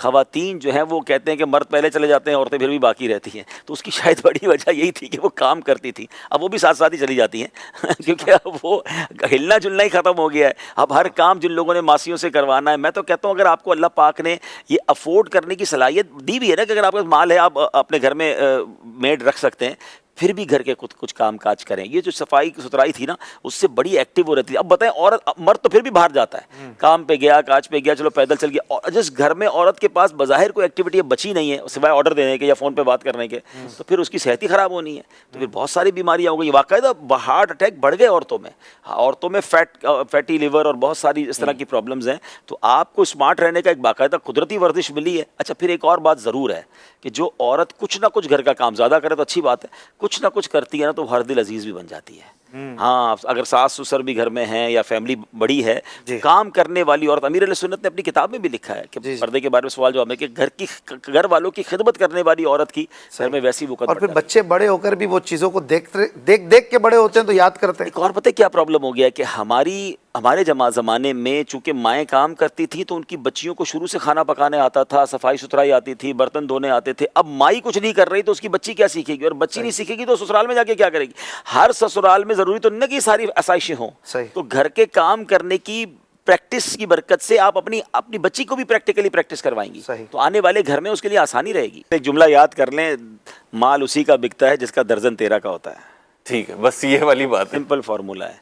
خواتین جو ہیں وہ کہتے ہیں کہ مرد پہلے چلے جاتے ہیں، عورتیں پھر بھی باقی رہتی ہیں، تو اس کی شاید بڑی وجہ یہی تھی کہ وہ کام کرتی تھیں، اب وہ بھی ساتھ ساتھ ہی چلی جاتی ہیں کیونکہ اب وہ ہلنا جلنا ہی ختم ہو گیا ہے، اب ہر کام جن لوگوں نے ماسیوں سے کروانا ہے. میں تو کہتا ہوں اگر آپ کو اللہ پاک نے یہ افورڈ کرنے کی صلاحیت دی بھی ہے نا کہ اگر آپ کا مال ہے آپ اپنے گھر میں میڈ رکھ سکتے ہیں، پھر بھی گھر کے کچھ کام کاج کریں. یہ جو صفائی ستھرائی تھی نا اس سے بڑی ایکٹیو ہو رہتی ہے. اب بتائیں عورت مرد تو پھر بھی باہر جاتا ہے، کام پہ گیا، کاج پہ گیا، چلو پیدل چل گیا، اور جس گھر میں عورت کے پاس بظاہر کوئی ایکٹیویٹی بچی نہیں ہے سوائے آرڈر دینے کے یا فون پہ بات کرنے کے، تو پھر اس کی صحت ہی خراب ہونی ہے، تو پھر بہت ساری بیماریاں ہو گئی. باقاعدہ ہارٹ اٹیک بڑھ گئے عورتوں میں فیٹی لیور اور بہت ساری اس طرح کی پرابلمز ہیں. تو آپ کو اسمارٹ رہنے کا ایک باقاعدہ قدرتی ورزش ملی ہے. اچھا پھر ایک اور بات ضرور ہے کہ جو عورت کچھ نہ کچھ گھر کا کام زیادہ کرے تو اچھی بات ہے، کچھ نہ کچھ کرتی ہے نا تو ہر دل عزیز بھی بن جاتی ہے. ہاں اگر ساس سسر بھی گھر میں ہیں یا فیملی بڑی ہے، کام کرنے والی عورت، امیر علیہ سنت نے اپنی کتاب میں بھی لکھا ہے کہ پردے کے بارے میں سوال جواب ہے کہ گھر والوں کی خدمت کرنے والی عورت کی گھر میں ویسی وقت. اور پھر بچے بڑے ہو کر بھی وہ چیزوں کو دیکھ کے بڑے ہوتے ہیں تو یاد کرتے ہیں. ایک اور پتہ کیا پرابلم ہو گیا ہے کہ ہمارے زمانے میں چونکہ مائیں کام کرتی تھیں تو ان کی بچیوں کو شروع سے کھانا پکانے آتا تھا، صفائی ستھرائی آتی تھی، برتن دھونے آتے تھے. اب مائی کچھ نہیں کر رہی تو اس کی بچی کیا سیکھے گی، اور بچی نہیں سیکھے گی تو سسرال میں جا کے کیا کرے گی. ہر سسرال میں ضروری تو نہیں کہ ساری آسائشیں ہوں، تو گھر کے کام کرنے کی پریکٹس کی برکت سے آپ اپنی بچی کو بھی پریکٹیکلی پریکٹس کروائیں گی تو آنے والے گھر میں اس کے لیے آسانی رہے گی. ایک جملہ یاد کر لیں، مال اسی کا بکتا ہے جس کا درجن 13 کا ہوتا ہے. ٹھیک ہے، بس یہ والی بات ہے، سمپل فارمولا ہے.